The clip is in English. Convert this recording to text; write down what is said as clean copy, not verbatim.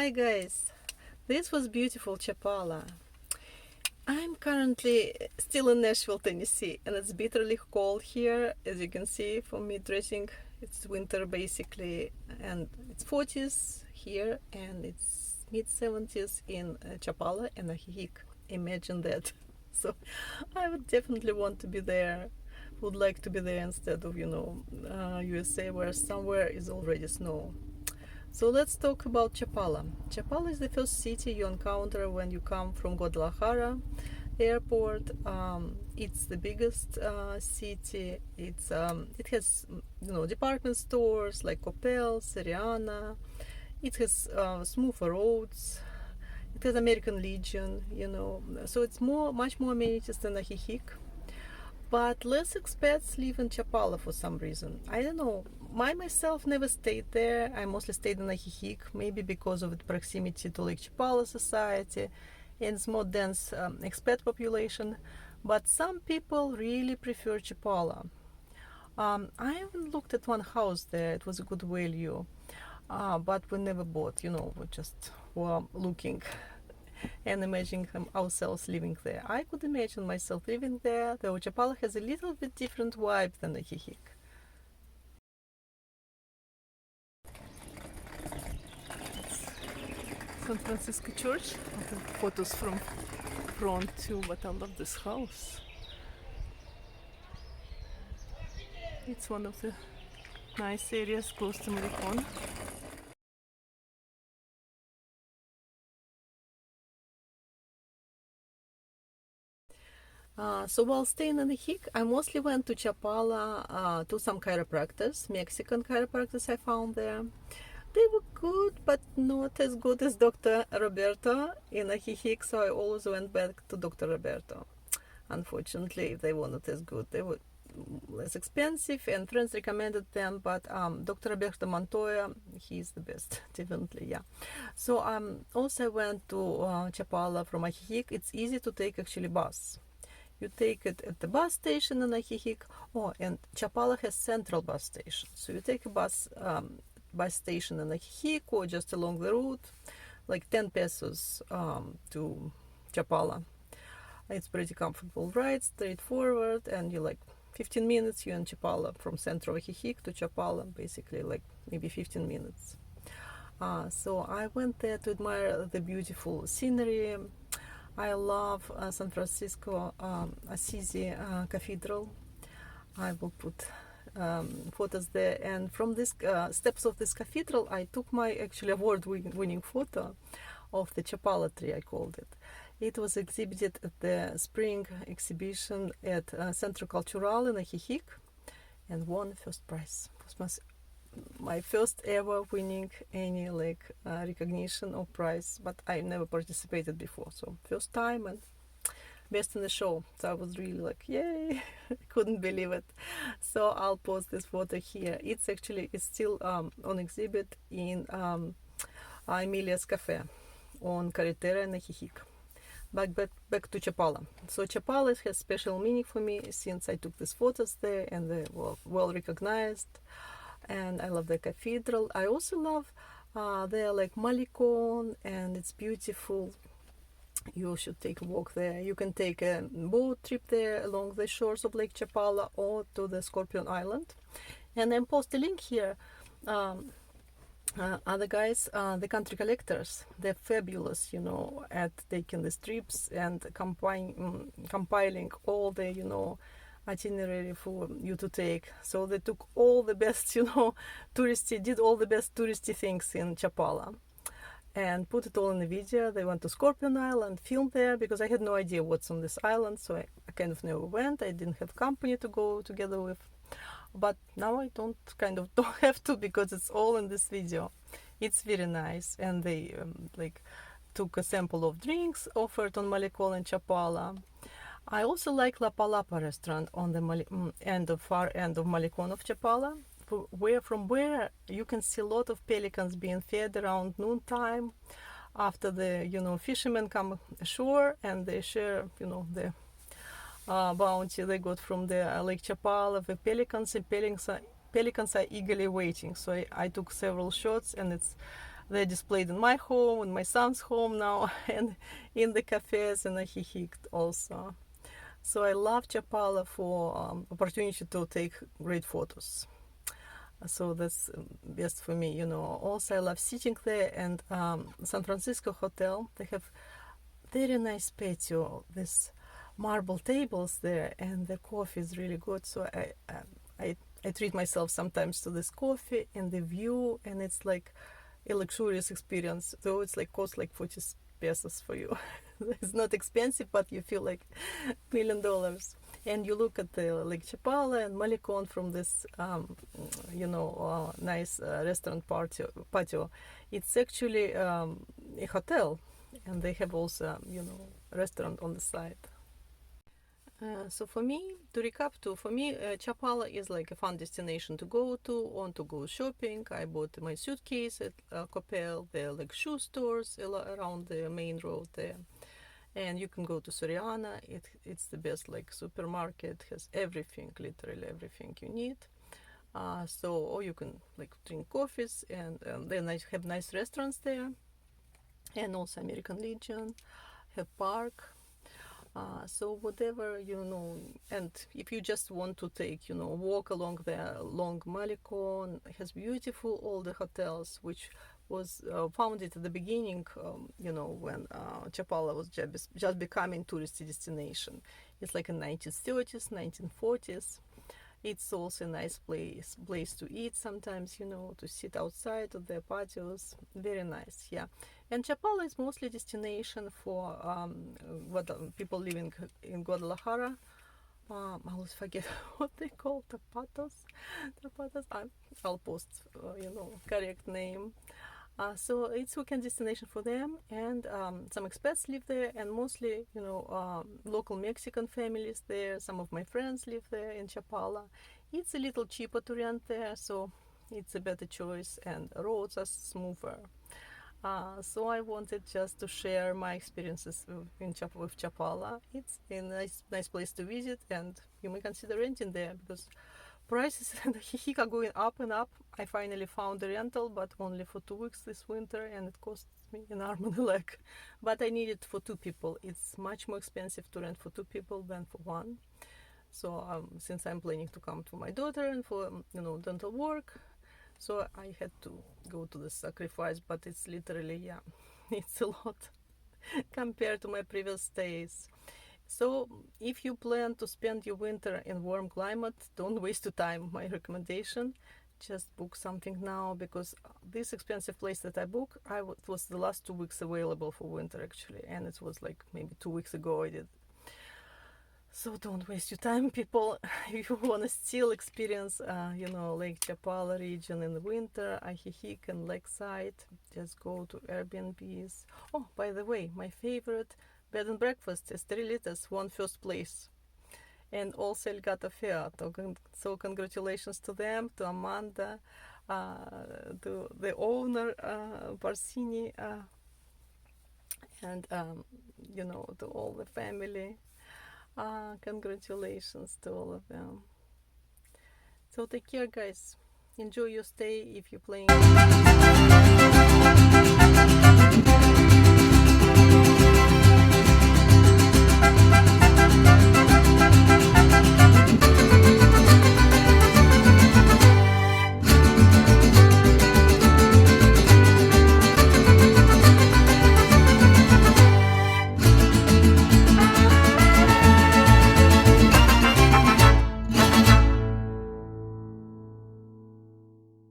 Hi guys, this was beautiful Chapala. I'm currently still in Nashville, Tennessee, and it's bitterly cold here. As you can see from me dressing, it's winter basically, and it's 40s here, and it's mid 70s in Chapala and Ajijic. Imagine that. So I would definitely want to be there. Would like to be there instead of USA, where somewhere is already snow. So let's talk about Chapala. Chapala is the first city you encounter when you come from Guadalajara airport. It's the biggest city. It has department stores like Coppel, Seriana. It has smoother roads. It has American Legion. So it's much more amenities than Ajijic. But less expats live in Chapala for some reason. I don't know. I myself never stayed there. I mostly stayed in Ajijic, maybe because of its proximity to Lake Chapala society and its more dense expat population. But some people really prefer Chapala. I even looked at one house there. It was a good value, but we never bought. We just were looking and imagining ourselves living there. I could imagine myself living there, though Chapala has a little bit different vibe than Ajijic. San Francisco Church. Photos from front too, but I love this house. It's one of the nice areas close to Malecon. So while staying in the Hick, I mostly went to Chapala to some chiropractors, Mexican chiropractors I found there. They were good, but not as good as Dr. Roberto in Ajijic, so I always went back to Dr. Roberto. Unfortunately, they were not as good. They were less expensive, and friends recommended them, but Dr. Roberto Montoya, he's the best, definitely, yeah. So also I went to Chapala from Ajijic. It's easy to take actually bus. You take it at the bus station in Ajijic. Oh, and Chapala has central bus station. So you take a bus station in Ajijic or just along the route, like 10 pesos to Chapala. It's pretty comfortable ride, straightforward, and you 15 minutes. You're in Chapala from central Ajijic to Chapala, basically like maybe 15 minutes. So I went there to admire the beautiful scenery. I love San Francisco Assisi Cathedral. I will put photos there. And from this steps of this cathedral, I took my actually award-winning photo of the Chapala tree, I called it. It was exhibited at the spring exhibition at Centro Cultural in Ajijic and won first prize. It was my first ever winning any recognition or prize, but I never participated before, so first time and best in the show. So I was really yay. I couldn't believe it. So I'll post this photo here. It's still on exhibit in Emilia's Cafe on Carretera in Ajijic. Back to Chapala. So Chapala has special meaning for me since I took these photos there and they were well recognized. And I love the cathedral. I also love there Malecon, and it's beautiful. You should take a walk there. You can take a boat trip there along the shores of Lake Chapala or to the Scorpion Island. And then post a link here. Other guys, the country collectors, they're fabulous, at taking the trips and compiling all the, itinerary for you to take. So they took all the best, did all the best touristy things in Chapala and put it all in the video. They went to Scorpion Island, filmed there because I had no idea what's on this island, so I kind of never went. I didn't have company to go together with, but now I don't have to because it's all in this video. It's very nice, and they took a sample of drinks offered on Malecon and Chapala. I also like La Palapa restaurant on the far end of Malecon of Chapala, from where you can see a lot of pelicans being fed around noontime after the fishermen come ashore and they share the bounty they got from the Lake Chapala, the pelicans, and pelicans are eagerly waiting. So I took several shots, and it's they're displayed in my home, in my son's home now, and in the cafes in Ajijic also. So I love Chapala for opportunity to take great photos. So that's best for me, you know. Also, I love sitting there, and San Francisco Hotel, they have very nice patio, this marble tables there, and the coffee is really good. So I treat myself sometimes to this coffee and the view, and it's like a luxurious experience. So it's like cost like 40 pesos for you. It's not expensive, but you feel like $1 million. And you look at the Lake Chapala and Malecon from this, nice restaurant patio. It's actually a hotel, and they have also, restaurant on the side. So for me, to recap, Chapala is like a fun destination to go to, want to go shopping. I bought my suitcase at Coppel. There are like shoe stores around the main road there. And you can go to Soriana. It's the best like supermarket, has everything, literally everything you need. Or you can like drink coffees, and then I have nice restaurants there, and also American Legion, have park. So whatever, and if you just want to take, walk along the long Malecon, it has beautiful all the hotels, which was founded at the beginning, when Chapala was just becoming touristy destination. It's like in 1930s, 1940s. It's also a nice place to eat sometimes, to sit outside of their patios. Very nice, yeah. And Chapala is mostly destination for people living in Guadalajara. I always forget what they call tapatos. I'll post, correct name. So it's weekend destination for them, and some expats live there, and mostly, local Mexican families there. Some of my friends live there in Chapala. It's a little cheaper to rent there, so it's a better choice, and roads are smoother. So I wanted just to share my experiences with Chapala. It's a nice place to visit, and you may consider renting there because prices in Ajijic are going up and up. I finally found a rental, but only for 2 weeks this winter, and it cost me an arm and a leg. But I need it for 2 people. It's much more expensive to rent for 2 people than for one. So since I'm planning to come to my daughter and for dental work, so I had to go to the sacrifice. But it's literally, it's a lot compared to my previous stays. So if you plan to spend your winter in warm climate, don't waste your time. My recommendation, just book something now, because this expensive place that I booked, it was the last 2 weeks available for winter actually, and it was like maybe 2 weeks ago I did. So don't waste your time, people. If you want to still experience, Lake Chapala region in the winter, Ajijic and Lakeside, just go to Airbnbs. Oh, by the way, my favorite bed and breakfast is 3 liters, won first place. And also El Gato Fair. So congratulations to them, to Amanda, to the owner, Barsini, and, to all the family. Congratulations to all of them. So take care, guys. Enjoy your stay if you're playing.